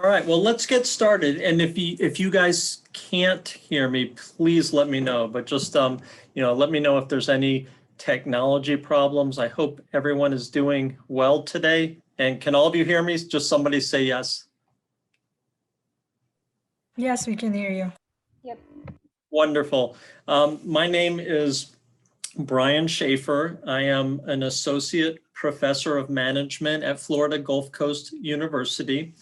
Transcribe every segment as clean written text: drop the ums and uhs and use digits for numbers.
All right, well, let's get started. And if you guys can't hear me, please let me know. But just let me know if there's any technology problems. I hope everyone is doing well today. And can all of you hear me? Just somebody say yes. Yes, we can hear you. Yep. Wonderful. My name is Brian Schaefer. I am an associate professor of management at Florida Gulf Coast University.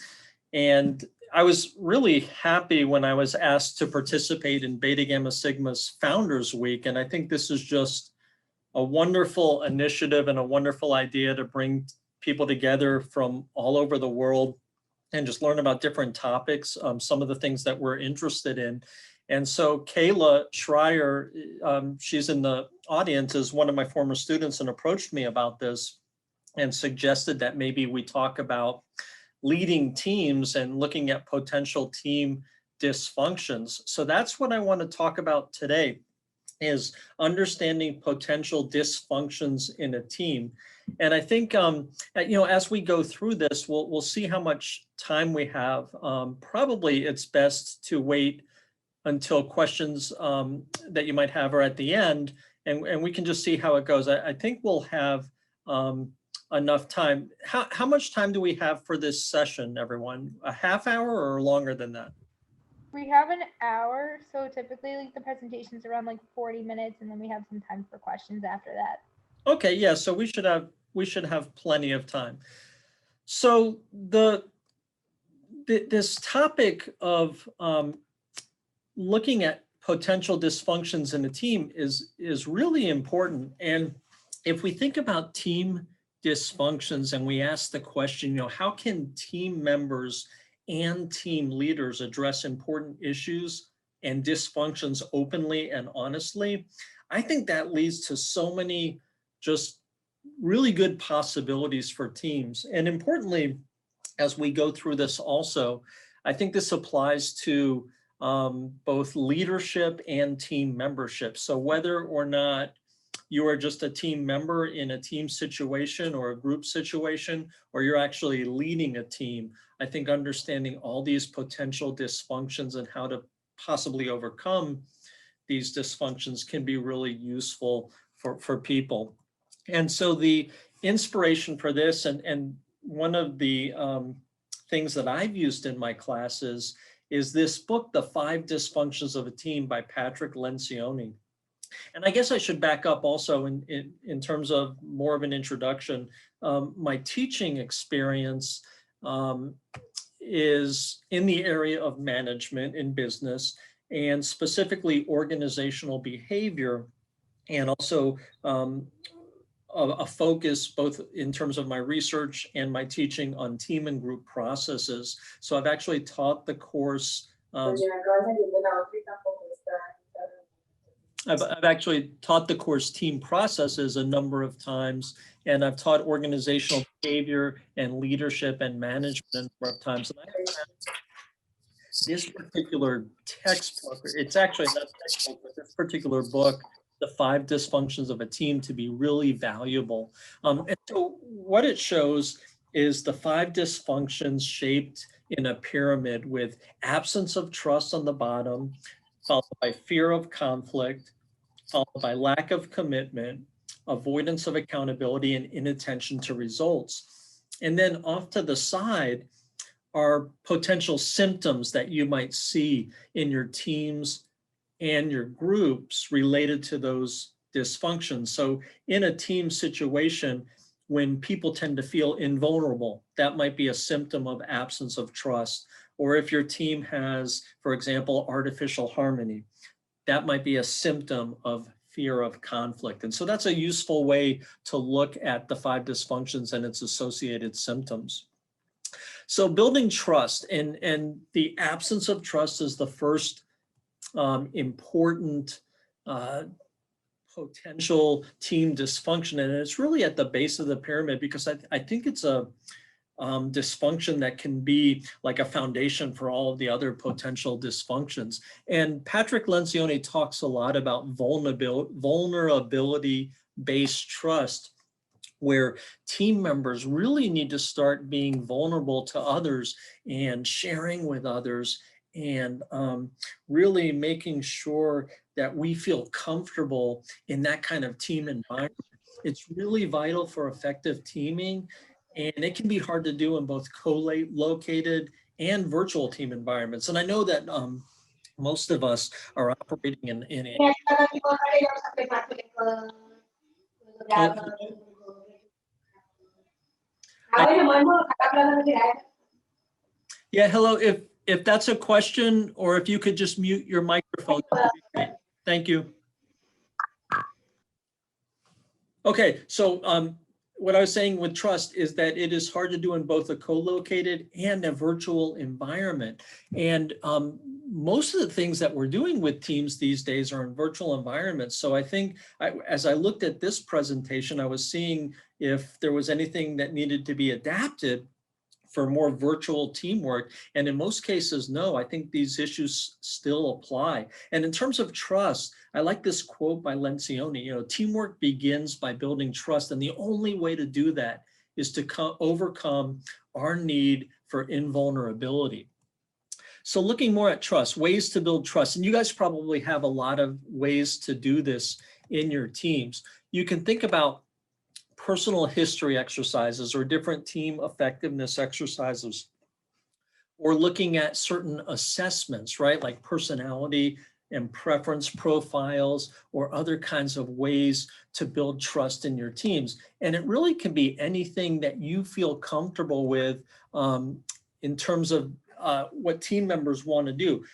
And I was really happy when I was asked to participate in Beta Gamma Sigma's Founders Week. And I think this is just a wonderful initiative and a wonderful idea to bring people together from all over the world and just learn about different topics, some of the things that we're interested in. And so Kayla Schreier, she's in the audience, is one of my former students and approached me about this and suggested that maybe we talk about leading teams and looking at potential team dysfunctions. So that's what I want to talk about today, is understanding potential dysfunctions in a team. And I think, as we go through this, we'll see how much time we have. Probably it's best to wait until questions that you might have are at the end, and we can just see how it goes. I think we'll have enough time. How much time do we have for this session, everyone? A half hour or longer than that? We have an hour, so typically like the presentation's around like 40 minutes, and then we have some time for questions after that. Okay, yeah, so we should have plenty of time. So this topic of looking at potential dysfunctions in a team is really important. And if we think about team dysfunctions and we ask the question, how can team members and team leaders address important issues and dysfunctions openly and honestly, I think that leads to so many just really good possibilities for teams. And importantly, as we go through this also, I think this applies to both leadership and team membership. So whether or not you are just a team member in a team situation or a group situation, or you're actually leading a team, I think understanding all these potential dysfunctions and how to possibly overcome these dysfunctions can be really useful for people. And so the inspiration for this, and one of the things that I've used in my classes is this book, The 5 Dysfunctions of a Team by Patrick Lencioni. And I guess I should back up also in terms of more of an introduction. My teaching experience is in the area of management in business, and specifically organizational behavior, and also a focus both in terms of my research and my teaching on team and group processes. So I've actually taught the course. I've actually taught the course Team Processes a number of times, and I've taught organizational behavior and leadership and management a number of times. And I found this particular textbook, it's actually not a textbook, but this particular book, The 5 Dysfunctions of a Team, to be really valuable. And so what it shows is the 5 dysfunctions shaped in a pyramid with absence of trust on the bottom, followed by fear of conflict, followed by lack of commitment, avoidance of accountability, and inattention to results. And then off to the side are potential symptoms that you might see in your teams and your groups related to those dysfunctions. So in a team situation, when people tend to feel invulnerable, that might be a symptom of absence of trust. Or if your team has, for example, artificial harmony, that might be a symptom of fear of conflict. And so that's a useful way to look at the 5 dysfunctions and its associated symptoms. So building trust, and the absence of trust is the first important potential team dysfunction. And it's really at the base of the pyramid, because I think it's a dysfunction that can be like a foundation for all of the other potential dysfunctions. And Patrick Lencioni talks a lot about vulnerability-based trust, where team members really need to start being vulnerable to others and sharing with others, and really making sure that we feel comfortable in that kind of team environment. It's really vital for effective teaming, and it can be hard to do in both co-located and virtual team environments. And I know that most of us are operating in yeah, hello. If that's a question, or if you could just mute your microphone, that would be great. Thank you. Okay, so what I was saying with trust is that it is hard to do in both a co-located and a virtual environment. And most of the things that we're doing with teams these days are in virtual environments. So I think as I looked at this presentation, I was seeing if there was anything that needed to be adapted for more virtual teamwork. And in most cases, no, I think these issues still apply. And in terms of trust, I like this quote by Lencioni, teamwork begins by building trust. And the only way to do that is to overcome our need for invulnerability. So looking more at trust, ways to build trust, and you guys probably have a lot of ways to do this in your teams. You can think about personal history exercises or different team effectiveness exercises, or looking at certain assessments, right? Like personality and preference profiles, or other kinds of ways to build trust in your teams. And it really can be anything that you feel comfortable with in terms of what team members want to do.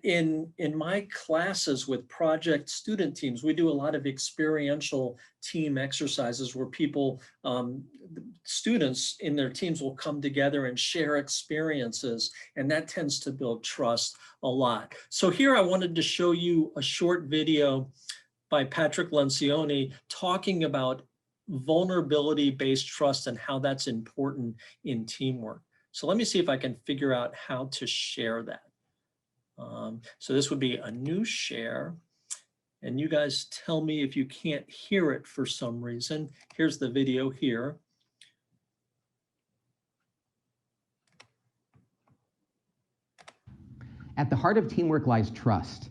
In my classes with project student teams, we do a lot of experiential team exercises where people, students in their teams will come together and share experiences, and that tends to build trust a lot. So here I wanted to show you a short video by Patrick Lencioni talking about vulnerability-based trust and how that's important in teamwork. So let me see if I can figure out how to share that. So this would be a new share, and you guys tell me if you can't hear it for some reason. Here's the video here. At the heart of teamwork lies trust.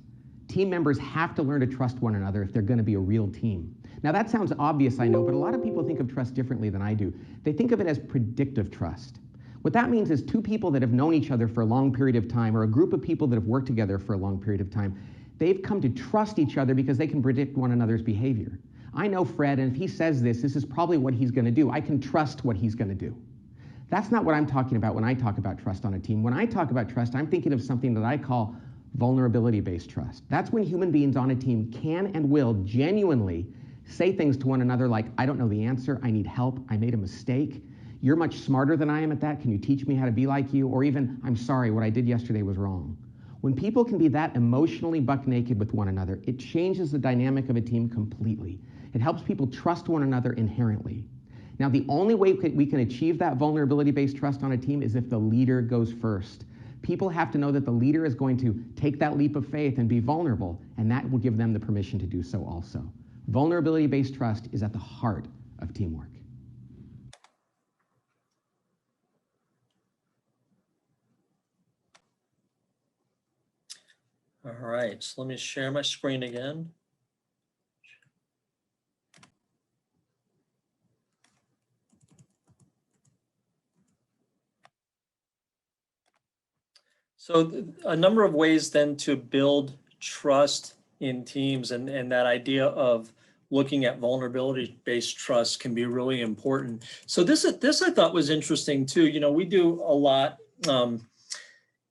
Team members have to learn to trust one another if they're going to be a real team. Now that sounds obvious, I know, but a lot of people think of trust differently than I do. They think of it as predictive trust. What that means is two people that have known each other for a long period of time, or a group of people that have worked together for a long period of time, they've come to trust each other because they can predict one another's behavior. I know Fred, and if he says this is probably what he's going to do. I can trust what he's going to do. That's not what I'm talking about when I talk about trust on a team. When I talk about trust, I'm thinking of something that I call vulnerability-based trust. That's when human beings on a team can and will genuinely say things to one another like, I don't know the answer, I need help, I made a mistake. You're much smarter than I am at that. Can you teach me how to be like you? Or even, I'm sorry, what I did yesterday was wrong. When people can be that emotionally buck naked with one another, it changes the dynamic of a team completely. It helps people trust one another inherently. Now, the only way we can achieve that vulnerability-based trust on a team is if the leader goes first. People have to know that the leader is going to take that leap of faith and be vulnerable, and that will give them the permission to do so also. Vulnerability-based trust is at the heart of teamwork. All right, so let me share my screen again. So a number of ways then to build trust in teams, and that idea of looking at vulnerability-based trust can be really important. So this I thought was interesting too. We do a lot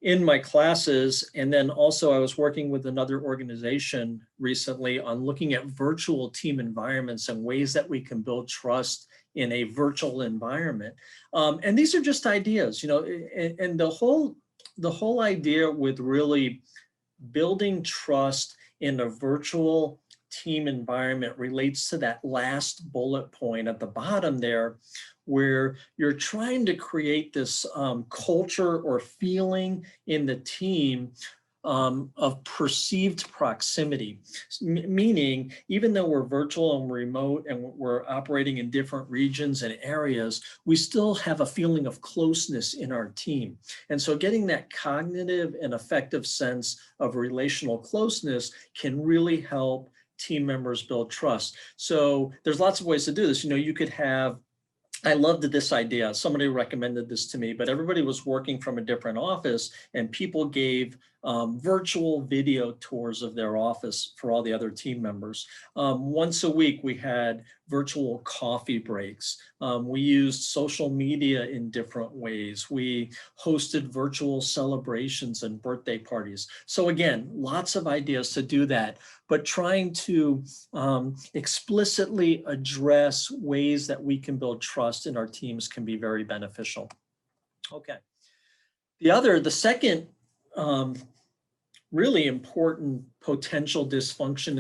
in my classes, and then also I was working with another organization recently on looking at virtual team environments and ways that we can build trust in a virtual environment. And these are just ideas, and the whole idea with really building trust in a virtual team environment relates to that last bullet point at the bottom there, where you're trying to create this culture or feeling in the team of perceived proximity, meaning even though we're virtual and remote and we're operating in different regions and areas, we still have a feeling of closeness in our team. And so getting that cognitive and affective sense of relational closeness can really help team members build trust. So there's lots of ways to do this. You could have, I loved this idea. Somebody recommended this to me, but everybody was working from a different office and people gave virtual video tours of their office for all the other team members. Once a week, we had virtual coffee breaks. We used social media in different ways. We hosted virtual celebrations and birthday parties. So again, lots of ideas to do that, but trying to explicitly address ways that we can build trust in our teams can be very beneficial. Okay. The second really important potential dysfunction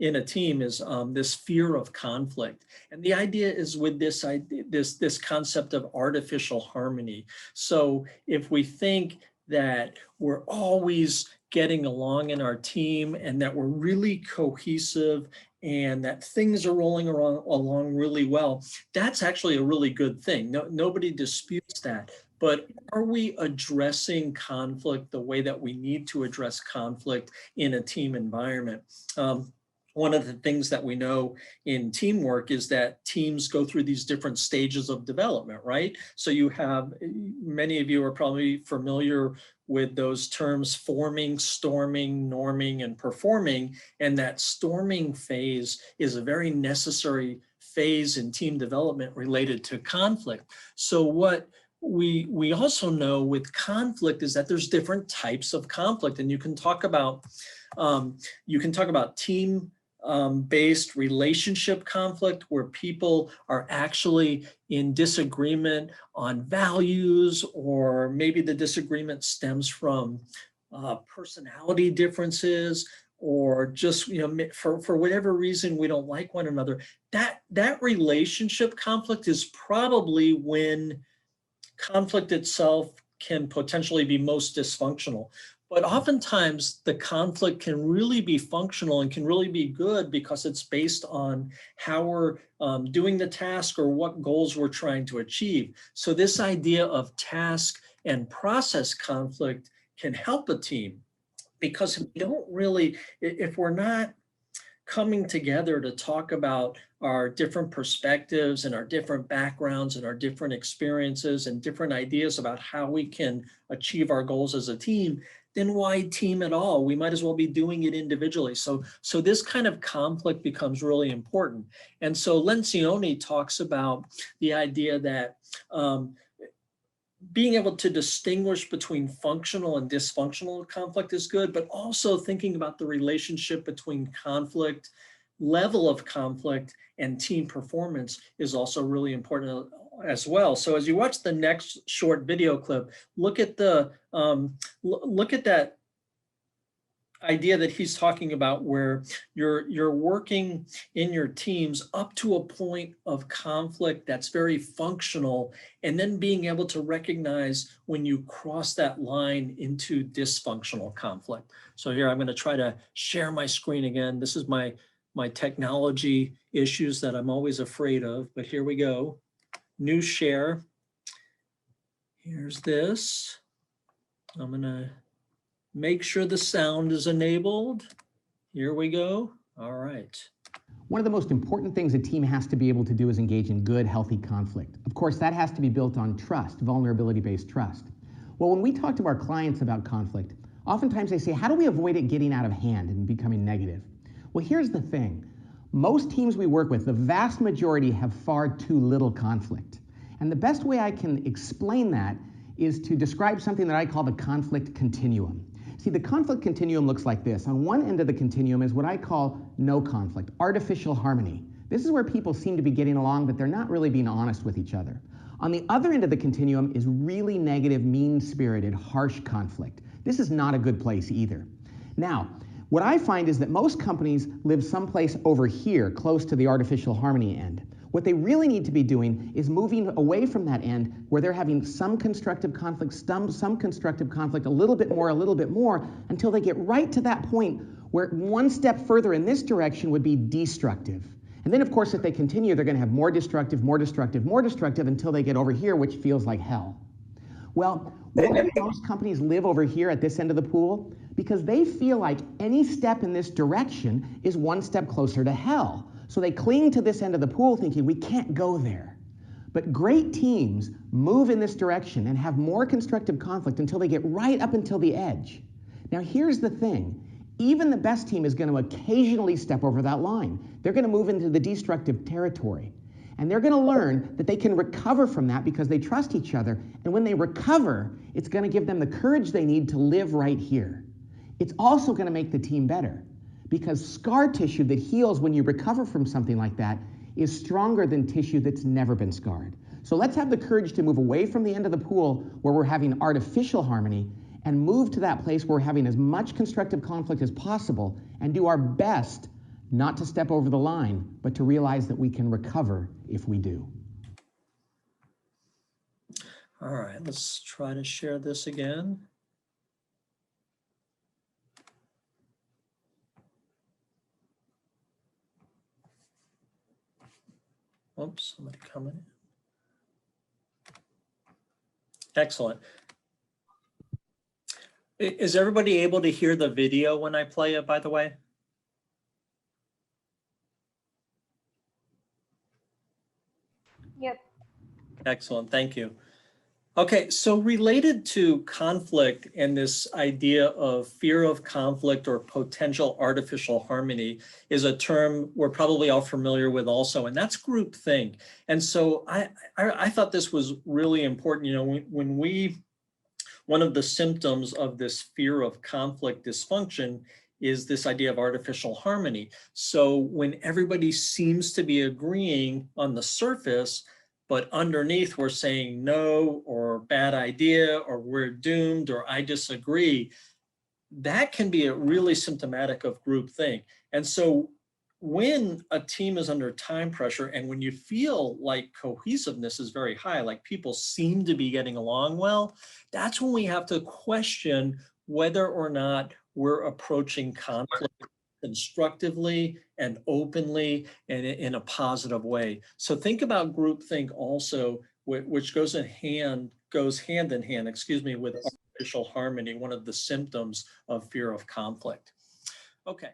in a team is this fear of conflict. And the idea is with this concept of artificial harmony. So if we think that we're always getting along in our team and that we're really cohesive and that things are rolling along really well, that's actually a really good thing. Nobody disputes that. But are we addressing conflict the way that we need to address conflict in a team environment? One of the things that we know in teamwork is that teams go through these different stages of development, right? So you have, many of you are probably familiar with those terms: forming, storming, norming, and performing. And that storming phase is a very necessary phase in team development related to conflict. So what we also know with conflict is that there's different types of conflict, and you can talk about team based relationship conflict, where people are actually in disagreement on values, or maybe the disagreement stems from personality differences, or just for whatever reason we don't like one another. That relationship conflict is probably when conflict itself can potentially be most dysfunctional. But oftentimes the conflict can really be functional and can really be good because it's based on how we're doing the task or what goals we're trying to achieve. So this idea of task and process conflict can help a team, because if we're not coming together to talk about our different perspectives and our different backgrounds and our different experiences and different ideas about how we can achieve our goals as a team, then why team at all? We might as well be doing it individually. So this kind of conflict becomes really important. And so Lencioni talks about the idea that being able to distinguish between functional and dysfunctional conflict is good, but also thinking about the relationship between conflict, level of conflict, and team performance is also really important as well. So as you watch the next short video clip, look at that idea that he's talking about, where you're working in your teams up to a point of conflict that's very functional, and then being able to recognize when you cross that line into dysfunctional conflict. So here I'm going to try to share my screen again. This is my technology issues that I'm always afraid of, but here we go. New share. Here's this. I'm going to make sure the sound is enabled. Here we go. All right. One of the most important things a team has to be able to do is engage in good, healthy conflict. Of course, that has to be built on trust, vulnerability-based trust. Well, when we talk to our clients about conflict, oftentimes they say, how do we avoid it getting out of hand and becoming negative? Well, here's the thing. Most teams we work with, the vast majority, have far too little conflict. And the best way I can explain that is to describe something that I call the conflict continuum. See, the conflict continuum looks like this. On one end of the continuum is what I call no conflict, artificial harmony. This is where people seem to be getting along, but they're not really being honest with each other. On the other end of the continuum is really negative, mean-spirited, harsh conflict. This is not a good place either. Now, What I find is that most companies live someplace over here, close to the artificial harmony end. What they really need to be doing is moving away from that end where they're having some constructive conflict, some constructive conflict, a little bit more, until they get right to that point where one step further in this direction would be destructive. And then, of course, if they continue, they're going to have more destructive, until they get over here, which feels like hell. Well, why do most companies live over here at this end of the pool? Because they feel like any step in this direction is one step closer to hell. So they cling to this end of the pool thinking, we can't go there. But great teams move in this direction and have more constructive conflict until they get right up until the edge. Now, here's the thing. Even the best team is going to occasionally step over that line. They're going to move into the destructive territory. And they're going to learn that they can recover from that because they trust each other. And when they recover, it's going to give them the courage they need to live right here. It's also going to make the team better because scar tissue that heals when you recover from something like that is stronger than tissue that's never been scarred. So let's have the courage to move away from the end of the pool where we're having artificial harmony and move to that place where we're having as much constructive conflict as possible and do our best not to step over the line, but to realize that we can recover if we do. All right, let's try to share this again. Oops, somebody coming in. Excellent. Is everybody able to hear the video when I play it, by the way? Yep. Excellent, thank you. Okay, so related to conflict and this idea of fear of conflict or potential artificial harmony is a term we're probably all familiar with also, and that's groupthink. And so I thought this was really important. You know, one of the symptoms of this fear of conflict dysfunction is this idea of artificial harmony. So when everybody seems to be agreeing on the surface, but underneath we're saying no or bad idea or we're doomed or I disagree, that can be a really symptomatic of groupthink. And so when a team is under time pressure and when you feel like cohesiveness is very high, like people seem to be getting along well, that's when we have to question whether or not we're approaching conflict constructively and openly and in a positive way. So think about groupthink also, which goes hand in hand, with artificial harmony, one of the symptoms of fear of conflict. Okay,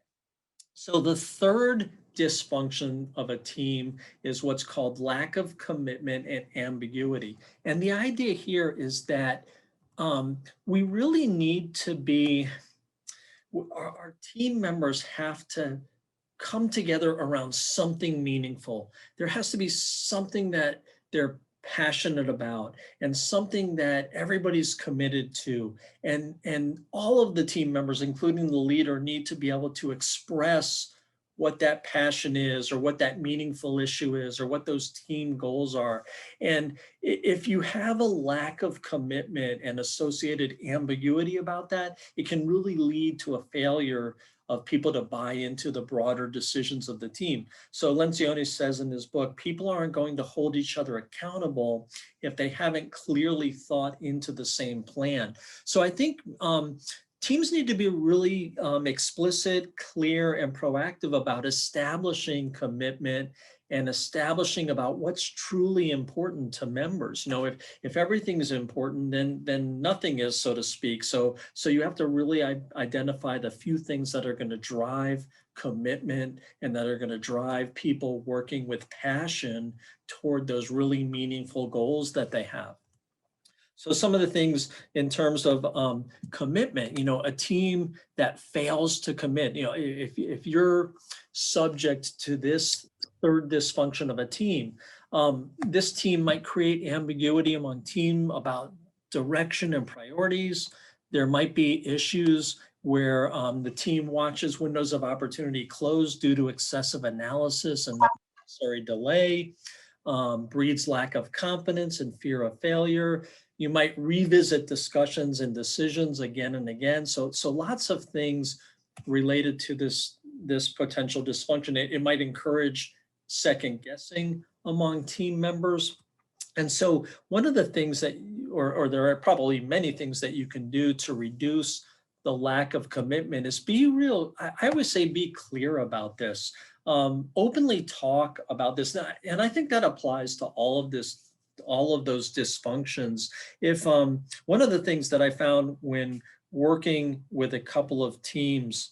so the third dysfunction of a team is what's called lack of commitment and ambiguity. And the idea here is that we really need to be, our team members have to come together around something meaningful. There has to be something that they're passionate about and something that everybody's committed to. And all of the team members, including the leader, need to be able to express what that passion is or what that meaningful issue is or what those team goals are. And if you have a lack of commitment and associated ambiguity about that, it can really lead to a failure of people to buy into the broader decisions of the team. So Lencioni says in his book, people aren't going to hold each other accountable if they haven't clearly thought into the same plan. So I think teams need to be really explicit, clear, and proactive about establishing commitment and establishing about what's truly important to members. You know, if everything is important, then nothing is, so to speak. So you have to really identify the few things that are going to drive commitment and that are going to drive people working with passion toward those really meaningful goals that they have. So some of the things in terms of commitment, you know, a team that fails to commit, you know, if you're subject to this third dysfunction of a team, this team might create ambiguity among team about direction and priorities. There might be issues where the team watches windows of opportunity close due to excessive analysis and unnecessary delay, breeds lack of confidence and fear of failure. You might revisit discussions and decisions again and again. So lots of things related to this potential dysfunction. It might encourage second guessing among team members. And so one of the things that, or there are probably many things that you can do to reduce the lack of commitment is be real. I always say be clear about this. Openly talk about this. And I think that applies to all of this, all of those dysfunctions. If one of the things that I found when working with a couple of teams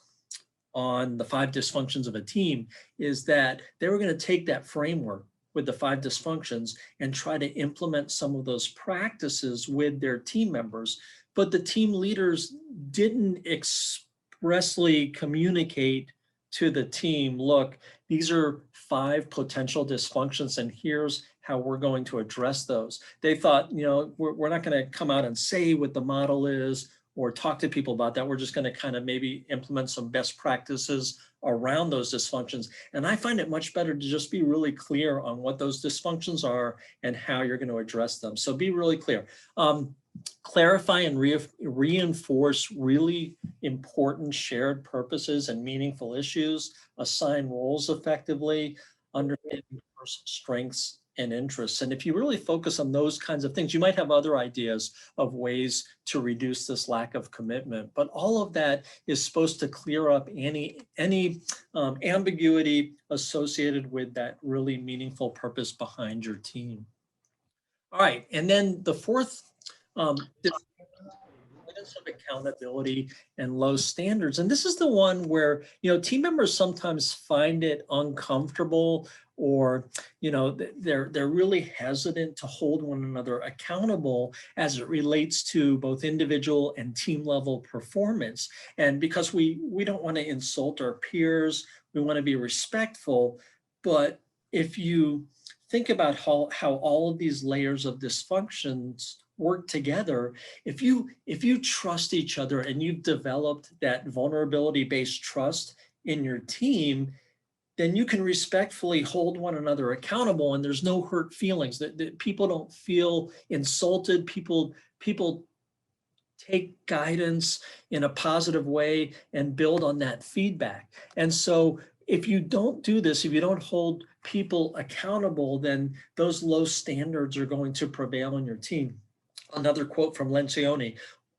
on the 5 dysfunctions of a team is that they were going to take that framework with the 5 dysfunctions and try to implement some of those practices with their team members. But the team leaders didn't expressly communicate to the team, look, these are 5 potential dysfunctions and here's how we're going to address those. They thought, you know, we're not going to come out and say what the model is or talk to people about that. We're just going to kind of maybe implement some best practices around those dysfunctions. And I find it much better to just be really clear on what those dysfunctions are and how you're going to address them. So be really clear. Clarify and reinforce really important shared purposes and meaningful issues, assign roles effectively, understand diverse strengths and interests. And if you really focus on those kinds of things, you might have other ideas of ways to reduce this lack of commitment. But all of that is supposed to clear up any ambiguity associated with that really meaningful purpose behind your team. All right, and then the fourth avoidance of accountability and low standards. And this is the one where, you know, team members sometimes find it uncomfortable or, you know, they're really hesitant to hold one another accountable as it relates to both individual and team level performance. And because we don't want to insult our peers, we want to be respectful. But if you think about how all of these layers of dysfunctions work together, if you trust each other and you've developed that vulnerability-based trust in your team, then you can respectfully hold one another accountable and there's no hurt feelings, that people don't feel insulted. People take guidance in a positive way and build on that feedback. And so if you don't do this, if you don't hold people accountable, then those low standards are going to prevail in your team. Another quote from Lencioni: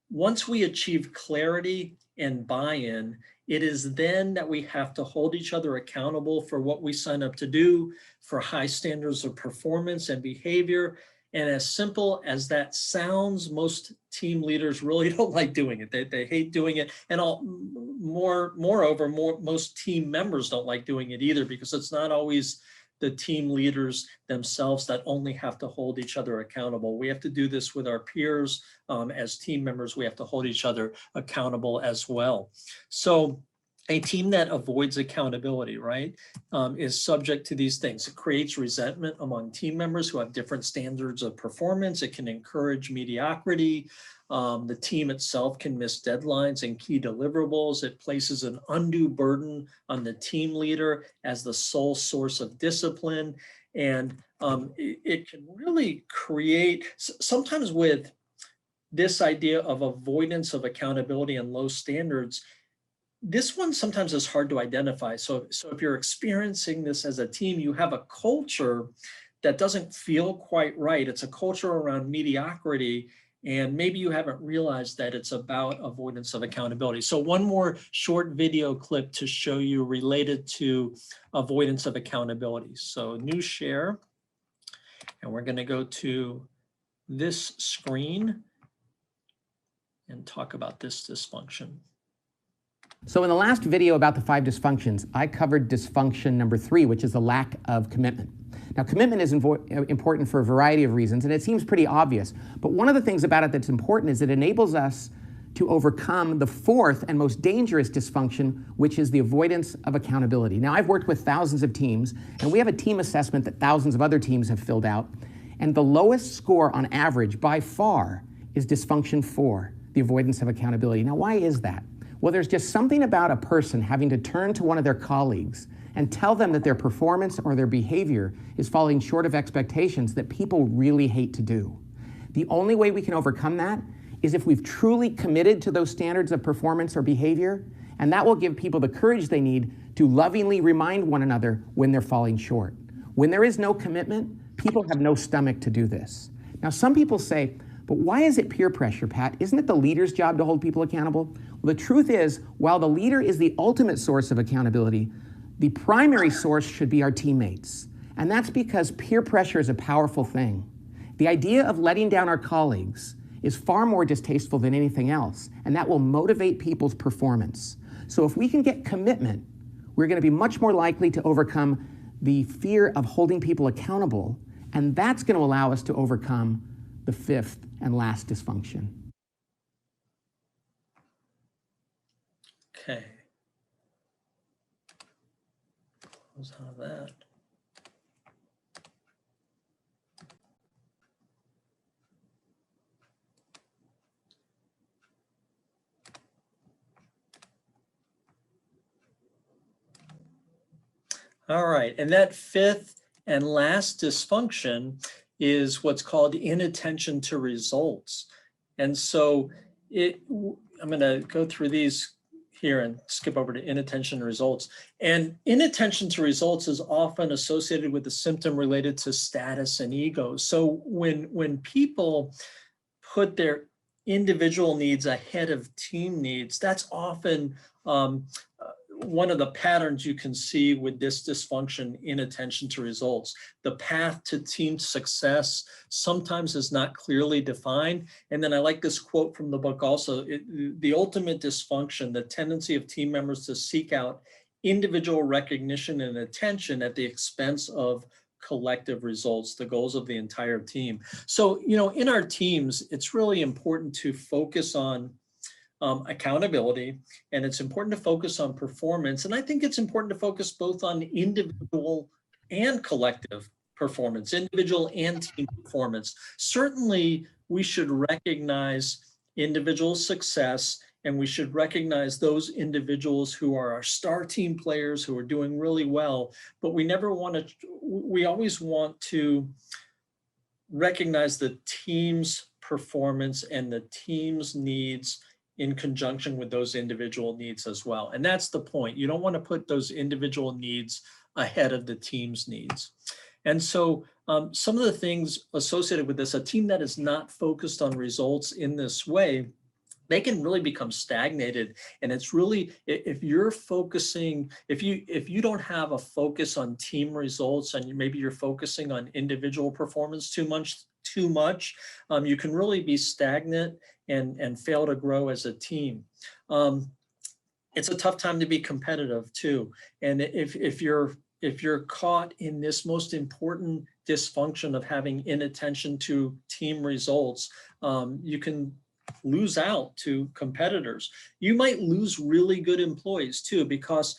once we achieve clarity and buy-in, it is then that we have to hold each other accountable for what we sign up to do, for high standards of performance and behavior. And as simple as that sounds, most team leaders really don't like doing it. They hate doing it. And moreover, most team members don't like doing it either, because it's not always the team leaders themselves that only have to hold each other accountable. We have to do this with our peers. As team members, we have to hold each other accountable as well. So a team that avoids accountability, right, is subject to these things. It creates resentment among team members who have different standards of performance. It can encourage mediocrity. The team itself can miss deadlines and key deliverables. It places an undue burden on the team leader as the sole source of discipline. And it can really create, sometimes with this idea of avoidance of accountability and low standards, this one sometimes is hard to identify. So if you're experiencing this as a team, you have a culture that doesn't feel quite right. It's a culture around mediocrity, and maybe you haven't realized that it's about avoidance of accountability. So one more short video clip to show you related to avoidance of accountability. So new share, and we're going to go to this screen and talk about this dysfunction. So in the last video about the 5 dysfunctions, I covered dysfunction number 3, which is the lack of commitment. Now, commitment is important for a variety of reasons, and it seems pretty obvious. But one of the things about it that's important is it enables us to overcome the 4th and most dangerous dysfunction, which is the avoidance of accountability. Now, I've worked with thousands of teams, and we have a team assessment that thousands of other teams have filled out. And the lowest score on average by far is dysfunction 4, the avoidance of accountability. Now, why is that? Well, there's just something about a person having to turn to one of their colleagues and tell them that their performance or their behavior is falling short of expectations that people really hate to do. The only way we can overcome that is if we've truly committed to those standards of performance or behavior, And that will give people the courage they need to lovingly remind one another when they're falling short. When there is no commitment, people have no stomach to do this. Now, some people say, but why is it peer pressure, Pat? Isn't it the leader's job to hold people accountable? Well, the truth is, while the leader is the ultimate source of accountability, the primary source should be our teammates. And that's because peer pressure is a powerful thing. The idea of letting down our colleagues is far more distasteful than anything else, and that will motivate people's performance. So if we can get commitment, we're going to be much more likely to overcome the fear of holding people accountable, and that's going to allow us to overcome the fifth and last dysfunction. Okay. Close out of that. All right, and that fifth and last dysfunction is what's called inattention to results. And so I'm going to go through these here and skip over to inattention to results. And inattention to results is often associated with a symptom related to status and ego. So when people put their individual needs ahead of team needs, that's often one of the patterns you can see with this dysfunction, inattention to results. The path to team success sometimes is not clearly defined. And then I like this quote from the book also, the ultimate dysfunction, the tendency of team members to seek out individual recognition and attention at the expense of collective results, the goals of the entire team. So, in our teams, it's really important to focus on accountability, and it's important to focus on performance. And I think it's important to focus both on individual and collective performance, individual and team performance. Certainly, we should recognize individual success, and we should recognize those individuals who are our star team players who are doing really well, but we always want to recognize the team's performance and the team's needs in conjunction with those individual needs as well. And that's the point. You don't want to put those individual needs ahead of the team's needs. And so some of the things associated with this, a team that is not focused on results in this way, they can really become stagnated. And it's really, if you're focusing, if you don't have a focus on team results and maybe you're focusing on individual performance too much, you can really be stagnant and fail to grow as a team. It's a tough time to be competitive too. And if you're caught in this most important dysfunction of having inattention to team results, you can lose out to competitors. You might lose really good employees too, because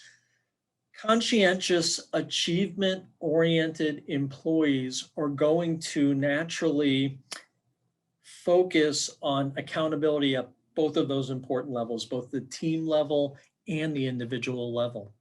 conscientious, achievement-oriented employees are going to naturally focus on accountability at both of those important levels, both the team level and the individual level.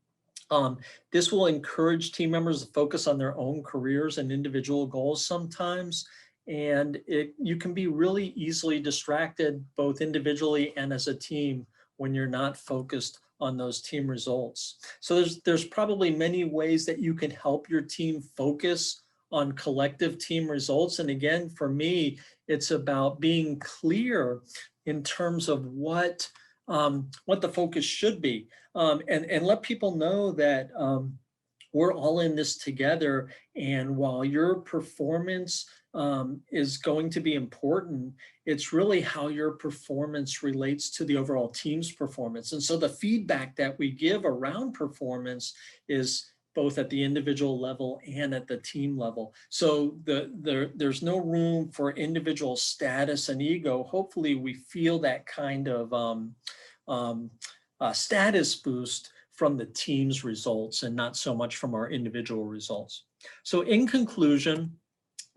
This will encourage team members to focus on their own careers and individual goals sometimes, and you can be really easily distracted both individually and as a team when you're not focused on those team results. So there's probably many ways that you can help your team focus on collective team results. And again, for me, it's about being clear in terms of what the focus should be, and let people know that we're all in this together. And while your performance is going to be important, it's really how your performance relates to the overall team's performance. And so the feedback that we give around performance is both at the individual level and at the team level. So there's no room for individual status and ego. Hopefully we feel that kind of status boost from the team's results and not so much from our individual results. So in conclusion,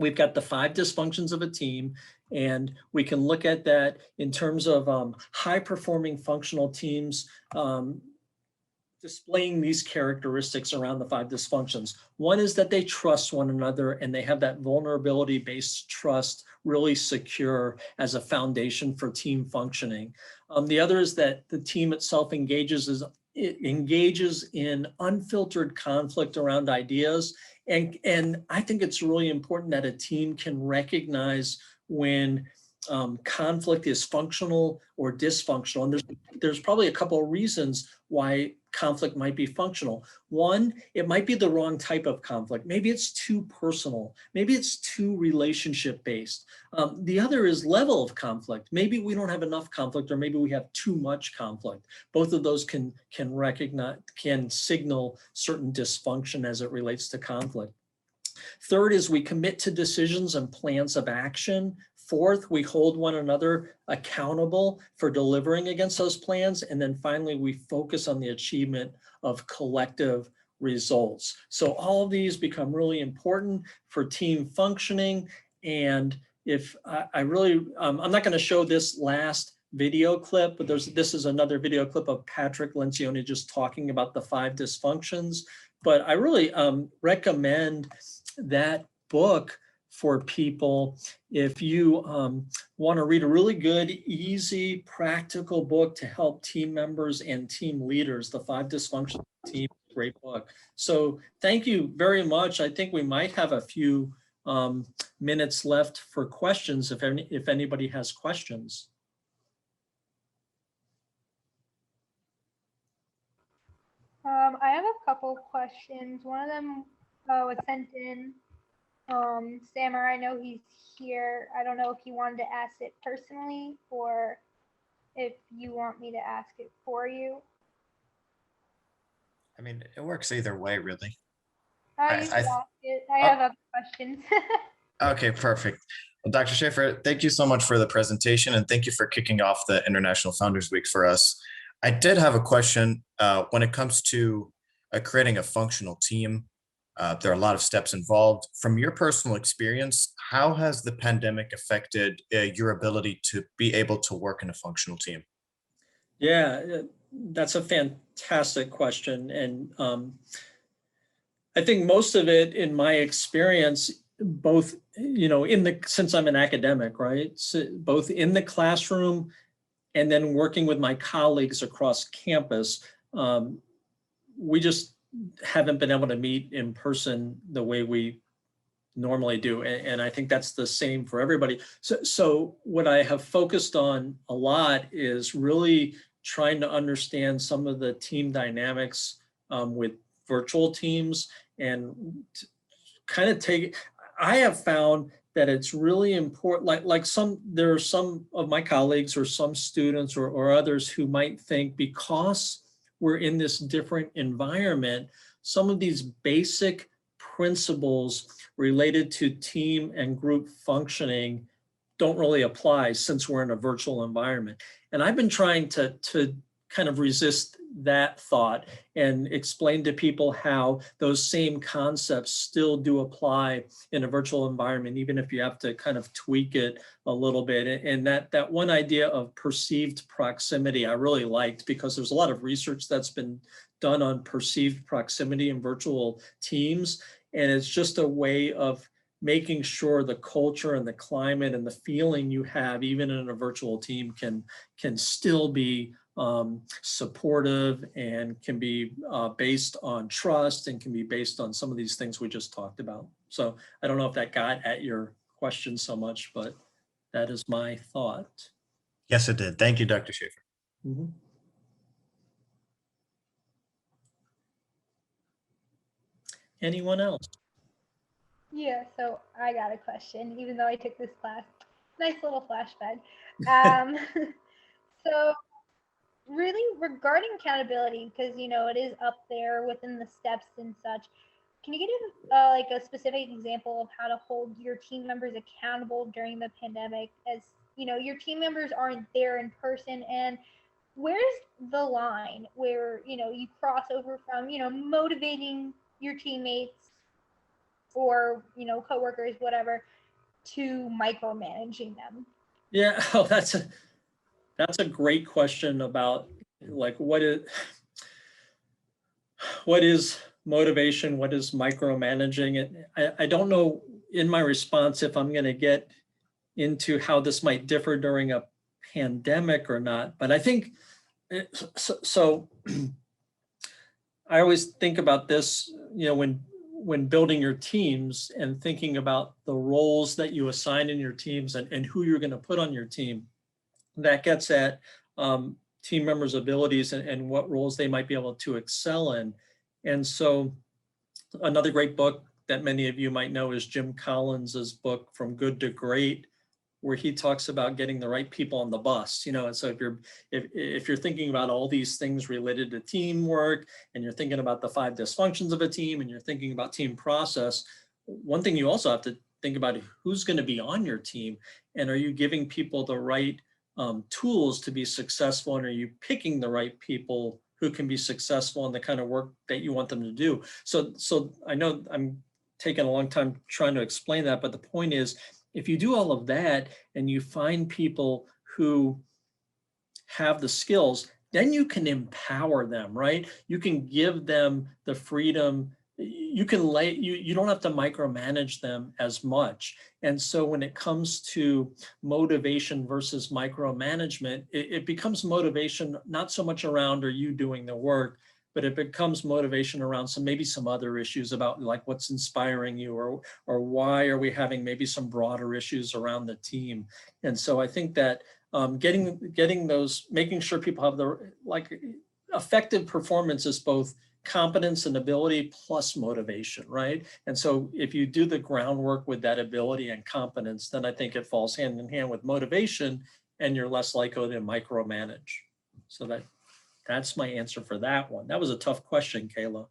we've got the 5 dysfunctions of a team, and we can look at that in terms of high-performing functional teams displaying these characteristics around the 5 dysfunctions. One is that they trust one another and they have that vulnerability-based trust really secure as a foundation for team functioning. The other is that the team itself engages in unfiltered conflict around ideas. And I think it's really important that a team can recognize when conflict is functional or dysfunctional. And there's probably a couple of reasons why conflict might be functional. One, it might be the wrong type of conflict. Maybe it's too personal. Maybe it's too relationship based. The other is level of conflict. Maybe we don't have enough conflict, or maybe we have too much conflict. Both of those can signal certain dysfunction as it relates to conflict. Third is we commit to decisions and plans of action. Fourth, we hold one another accountable for delivering against those plans. And then finally, we focus on the achievement of collective results. So all of these become really important for team functioning. And if I'm not going to show this last video clip, but this is another video clip of Patrick Lencioni just talking about the 5 dysfunctions. But I really recommend that book for people if you want to read a really good, easy, practical book to help team members and team leaders. The 5 Dysfunctions of the Team, great book. So thank you very much. I think we might have a few minutes left for questions if anybody has questions. I have a couple questions. One of them was sent in. Sammer, I know he's here. I don't know if you wanted to ask it personally or if you want me to ask it for you. I mean, it works either way, really. You can ask it. I have other questions. Okay, perfect. Well, Dr. Schaefer, thank you so much for the presentation, and thank you for kicking off the International Founders Week for us. I did have a question when it comes to creating a functional team. There are a lot of steps involved. From your personal experience, how has the pandemic affected your ability to be able to work in a functional team? Yeah, that's a fantastic question. And I think most of it, in my experience, both, since I'm an academic, right? So both in the classroom and then working with my colleagues across campus, we just haven't been able to meet in person the way we normally do. And I think that's the same for everybody. So what I have focused on a lot is really trying to understand some of the team dynamics with virtual teams and kind of I have found that it's really important, there are some of my colleagues or some students or others who might think because we're in this different environment, some of these basic principles related to team and group functioning don't really apply since we're in a virtual environment. And I've been trying to kind of resist that thought and explain to people how those same concepts still do apply in a virtual environment, even if you have to kind of tweak it a little bit. And that one idea of perceived proximity I really liked, because there's a lot of research that's been done on perceived proximity in virtual teams. And it's just a way of making sure the culture and the climate and the feeling you have, even in a virtual team, can still be supportive and can be based on trust and can be based on some of these things we just talked about. So I don't know if that got at your question so much, but that is my thought. Yes, it did. Thank you, Dr. Schaefer. Mm-hmm. Anyone else? Yeah, so I got a question, even though I took this class. Nice little flashback. So really regarding accountability, because it is up there within the steps and such, can you give like a specific example of how to hold your team members accountable during the pandemic, as your team members aren't there in person, and where's the line where you cross over from motivating your teammates or coworkers, whatever, to micromanaging them? Yeah, oh, that's a great question about like what is motivation? What is micromanaging? I don't know in my response if I'm going to get into how this might differ during a pandemic or not, but I think so. I always think about this, when building your teams and thinking about the roles that you assign in your teams and who you're going to put on your team. That gets at team members' abilities and what roles they might be able to excel in. And so another great book that many of you might know is Jim Collins's book, From Good to Great, where he talks about getting the right people on the bus. And so if you're thinking about all these things related to teamwork, and you're thinking about the 5 dysfunctions of a team, and you're thinking about team process, one thing you also have to think about who's going to be on your team, and are you giving people the right tools to be successful, and are you picking the right people who can be successful in the kind of work that you want them to do? So I know I'm taking a long time trying to explain that, but the point is, if you do all of that and you find people who have the skills, then you can empower them, right? You can give them the freedom. You don't have to micromanage them as much. And so when it comes to motivation versus micromanagement, it becomes motivation not so much around are you doing the work, but it becomes motivation around maybe some other issues about like what's inspiring you, or why are we having maybe some broader issues around the team. And so I think that getting those, making sure people have the effective performance is both competence and ability plus motivation, right? And so if you do the groundwork with that ability and competence, then I think it falls hand in hand with motivation, and you're less likely to micromanage. So that's my answer for that one. That was a tough question, Kayla.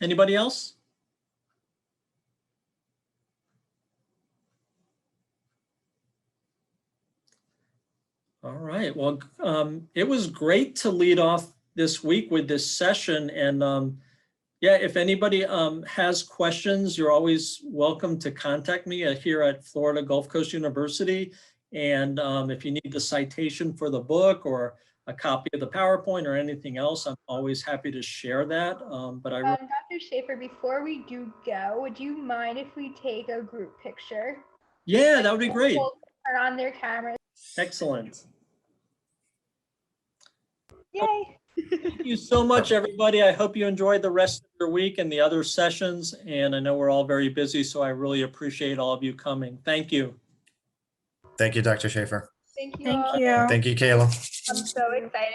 Anybody else? All right. Well, it was great to lead off this week with this session. And yeah, if anybody has questions, you're always welcome to contact me here at Florida Gulf Coast University. And if you need the citation for the book or a copy of the PowerPoint or anything else, I'm always happy to share that. Dr. Schaefer, before we do go, would you mind if we take a group picture? Yeah, that would be great. Turn on their cameras. Excellent. Yay. Thank you so much, everybody. I hope you enjoyed the rest of your week and the other sessions. And I know we're all very busy, so I really appreciate all of you coming. Thank you. Thank you, Dr. Schaefer. Thank you. Thank all. you. Thank you, Kayla. I'm so excited.